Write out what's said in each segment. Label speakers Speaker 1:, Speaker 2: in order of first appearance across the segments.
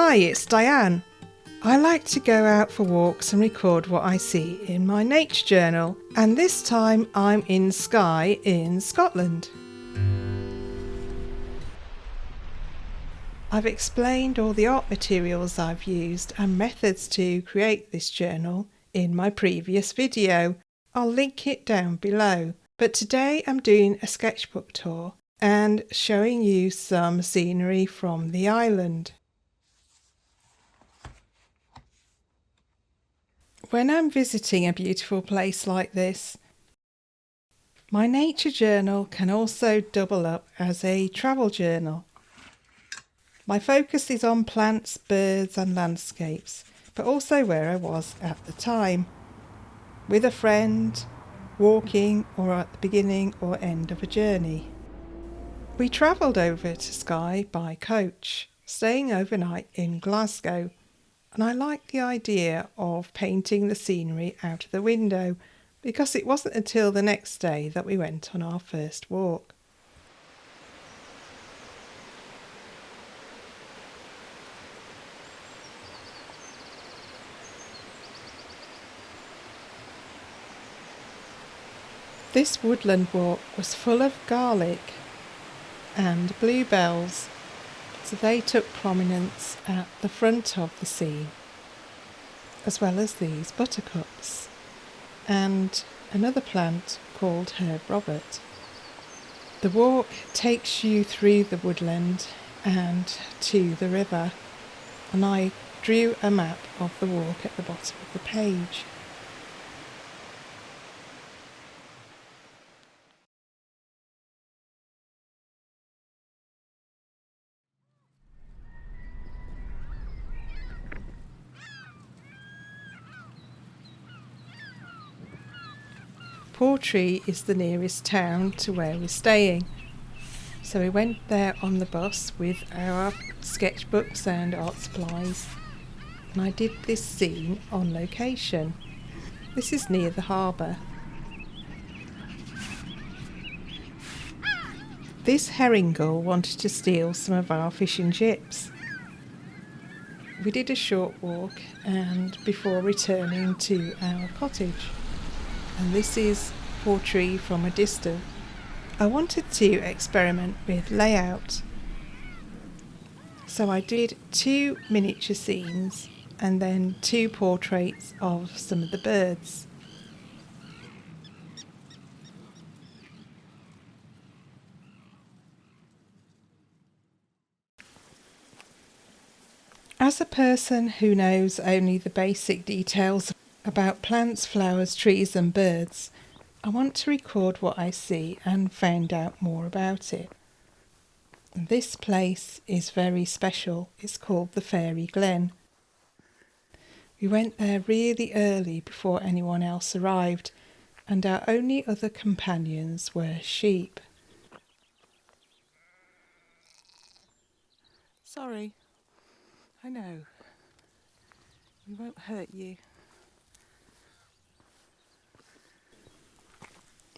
Speaker 1: Hi, it's Diane. I like to go out for walks and record what I see in my nature journal, and this time I'm in Skye in Scotland. I've explained all the art materials I've used and methods to create this journal in my previous video. I'll link it down below. But today I'm doing a sketchbook tour and showing you some scenery from the island. When I'm visiting a beautiful place like this, my nature journal can also double up as a travel journal. My focus is on plants, birds and landscapes, but also where I was at the time, with a friend, walking, or at the beginning or end of a journey. We travelled over to Skye by coach, staying overnight in Glasgow, and I liked the idea of painting the scenery out of the window because it wasn't until the next day that we went on our first walk. This woodland walk was full of garlic and bluebells, so they took prominence at the front of the scene, as well as these buttercups and another plant called Herb Robert. The walk takes you through the woodland and to the river, and I drew a map of the walk at the bottom of the page. Portree is the nearest town to where we're staying, so we went there on the bus with our sketchbooks and art supplies, and I did this scene on location. This is near the harbour. This herring gull wanted to steal some of our fish and chips. We did a short walk and before returning to our cottage, and this is Portree from a distance. I wanted to experiment with layout, so I did 2 miniature scenes and then 2 portraits of some of the birds. As a person who knows only the basic details about plants, flowers, trees and birds, I want to record what I see and find out more about it. This place is very special. It's called the Fairy Glen. We went there really early before anyone else arrived, and our only other companions were sheep. Sorry, I know. We won't hurt you.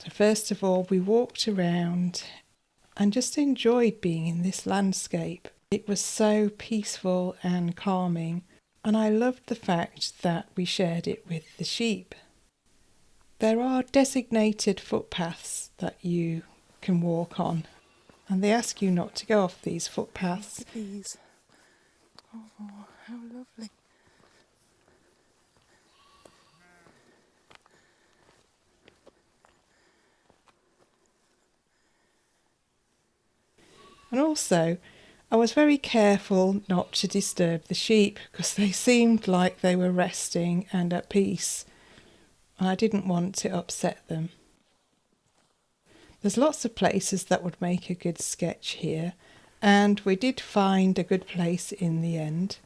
Speaker 1: So first of all, we walked around and just enjoyed being in this landscape. It was so peaceful and calming, and I loved the fact that we shared it with the sheep. There are designated footpaths that you can walk on, and they ask you not to go off these footpaths.
Speaker 2: These. Oh, how lovely.
Speaker 1: And also, I was very careful not to disturb the sheep because they seemed like they were resting and at peace, and I didn't want to upset them. There's lots of places that would make a good sketch here, and we did find a good place in the end.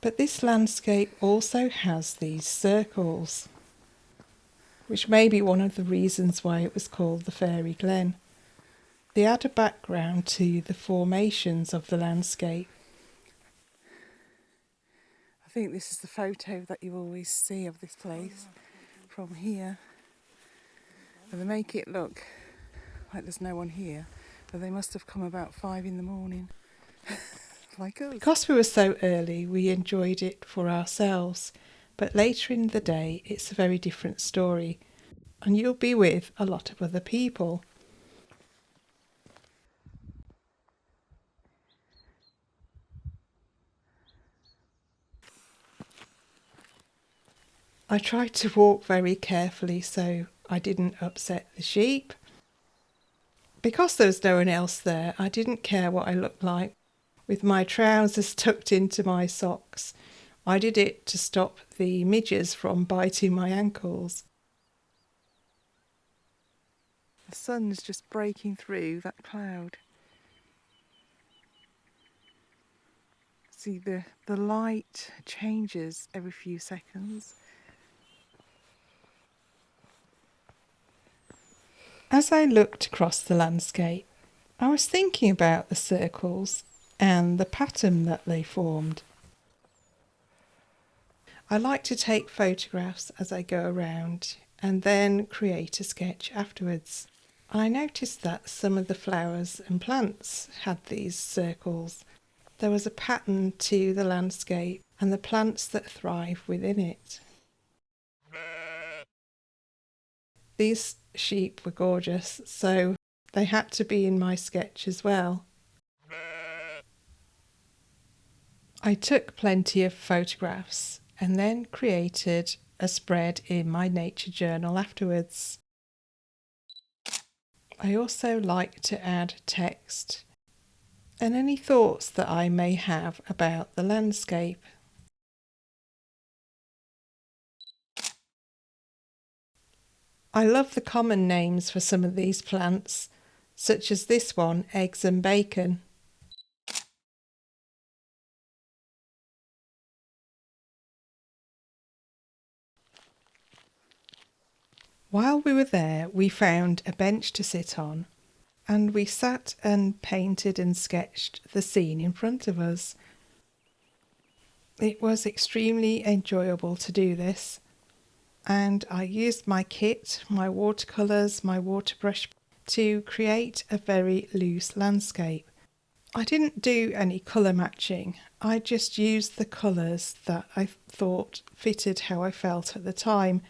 Speaker 1: But this landscape also has these circles, which may be one of the reasons why it was called the Fairy Glen. They add a background to the formations of the landscape.
Speaker 2: I think this is the photo that you always see of this place from here. And they make it look like there's no one here, but they must have come about 5 in the morning. like us.
Speaker 1: Because we were so early, we enjoyed it for ourselves, but later in the day, it's a very different story, and you'll be with a lot of other people. I tried to walk very carefully so I didn't upset the sheep. Because there was no one else there, I didn't care what I looked like with my trousers tucked into my socks. I did it to stop the midges from biting my ankles.
Speaker 2: The sun's just breaking through that cloud. See, the light changes every few seconds.
Speaker 1: As I looked across the landscape, I was thinking about the circles and the pattern that they formed. I like to take photographs as I go around and then create a sketch afterwards. I noticed that some of the flowers and plants had these circles. There was a pattern to the landscape and the plants that thrive within it. These sheep were gorgeous, so they had to be in my sketch as well. I took plenty of photographs and then created a spread in my nature journal afterwards. I also like to add text and any thoughts that I may have about the landscape. I love the common names for some of these plants, such as this one, eggs and bacon. While we were there, we found a bench to sit on, and we sat and painted and sketched the scene in front of us. It was extremely enjoyable to do this, and I used my kit, my watercolours, my water brush to create a very loose landscape. I didn't do any colour matching, I just used the colours that I thought fitted how I felt at the time,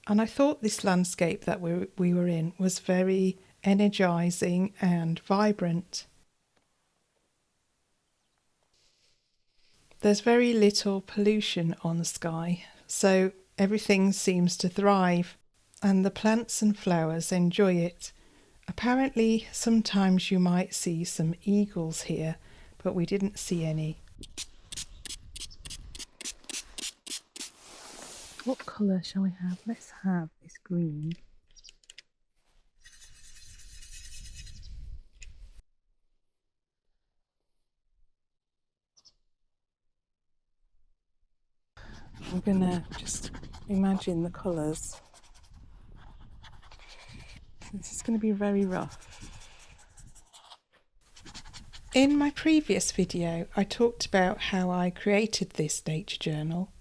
Speaker 1: and I thought this landscape that we were in was very energising and vibrant. There's very little pollution on the sky, so everything seems to thrive, and the plants and flowers enjoy it. Apparently, sometimes you might see some eagles here, but we didn't see any.
Speaker 2: What colour shall we have? Let's have this green. I'm going to just imagine the colours. This is going to be very rough.
Speaker 1: In my previous video, I talked about how I created this nature journal,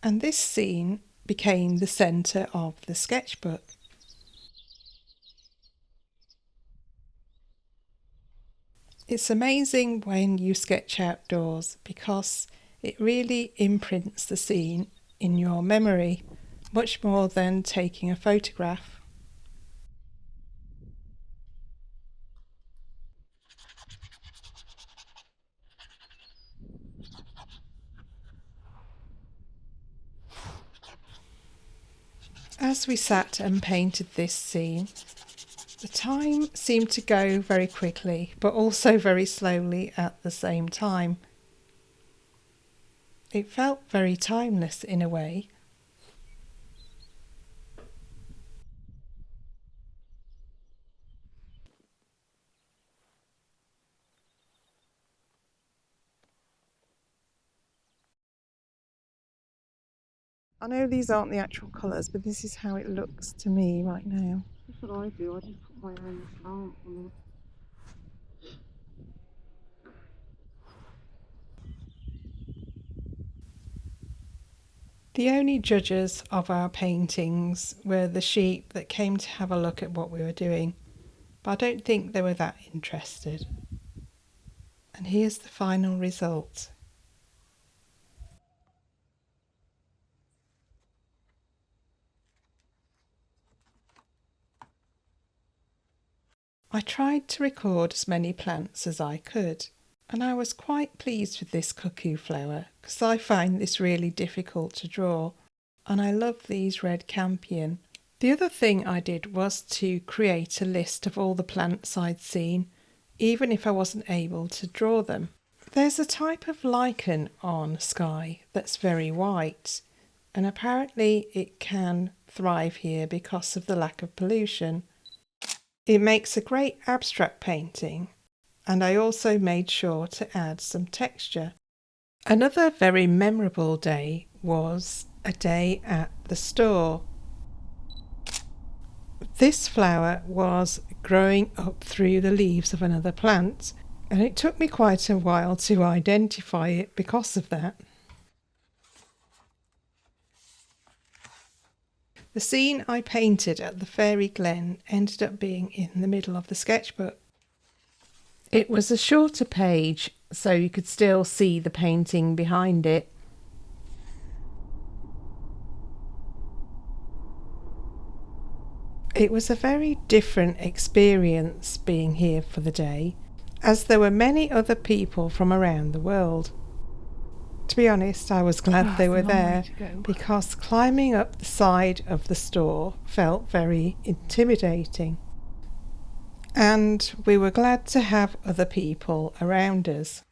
Speaker 1: and this scene became the centre of the sketchbook. It's amazing when you sketch outdoors because it really imprints the scene in your memory, much more than taking a photograph. As we sat and painted this scene, the time seemed to go very quickly, but also very slowly at the same time. It felt very timeless in a way.
Speaker 2: I know these aren't the actual colours, but this is how it looks to me right now.
Speaker 3: That's what I do. I just put my own stamp on it.
Speaker 1: The only judges of our paintings were the sheep that came to have a look at what we were doing, but I don't think they were that interested. And here's the final result. I tried to record as many plants as I could, and I was quite pleased with this cuckoo flower because I find this really difficult to draw, and I love these red campion. The other thing I did was to create a list of all the plants I'd seen, even if I wasn't able to draw them. There's a type of lichen on Skye that's very white, and apparently it can thrive here because of the lack of pollution. It makes a great abstract painting, and I also made sure to add some texture. Another very memorable day was a day at the store. This flower was growing up through the leaves of another plant, and it took me quite a while to identify it because of that. The scene I painted at the Fairy Glen ended up being in the middle of the sketchbook. It was a shorter page, so you could still see the painting behind it. It was a very different experience being here for the day, as there were many other people from around the world. To be honest, I was glad they were there because climbing up the side of the store felt very intimidating. And we were glad to have other people around us.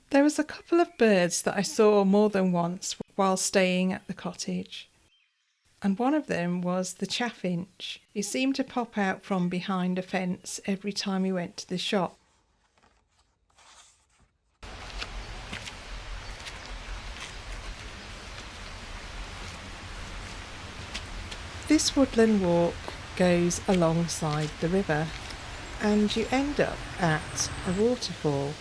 Speaker 1: There was a couple of birds that I saw more than once while staying at the cottage. And one of them was the chaffinch. He seemed to pop out from behind a fence every time we went to the shop. This woodland walk goes alongside the river, and you end up at a waterfall.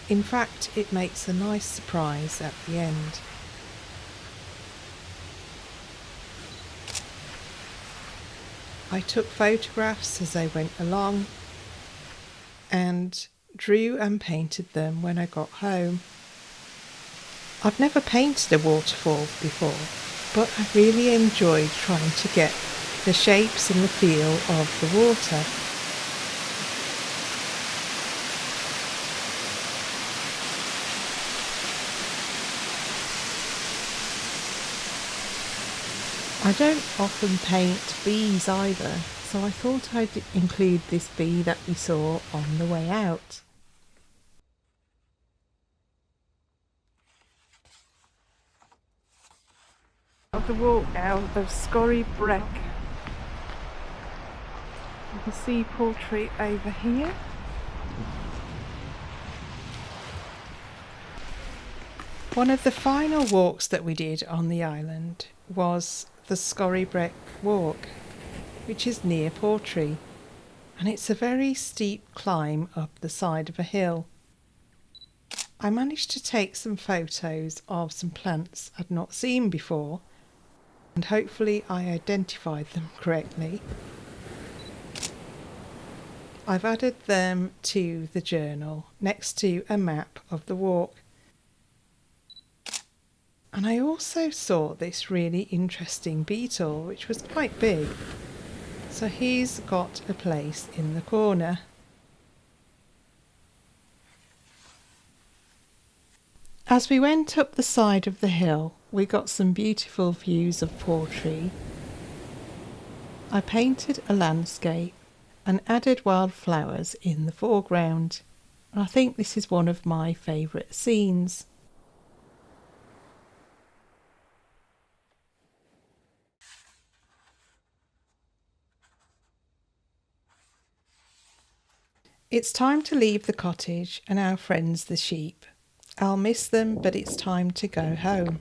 Speaker 1: In fact, it makes a nice surprise at the end. I took photographs as I went along and drew and painted them when I got home. I've never painted a waterfall before, but I really enjoyed trying to get the shapes and the feel of the water. I don't often paint bees either, so I thought I'd include this bee that we saw on the way out. Of the walk out of Scorry Breck. You can see Portree over here. One of the final walks that we did on the island was the Scorry Breck Walk, which is near Portree, and it's a very steep climb up the side of a hill. I managed to take some photos of some plants I'd not seen before, and hopefully I identified them correctly. I've added them to the journal next to a map of the walk. And I also saw this really interesting beetle, which was quite big. So he's got a place in the corner. As we went up the side of the hill, we got some beautiful views of Portree. I painted a landscape and added wildflowers in the foreground. I think this is one of my favourite scenes. It's time to leave the cottage and our friends the sheep. I'll miss them, but it's time to go home.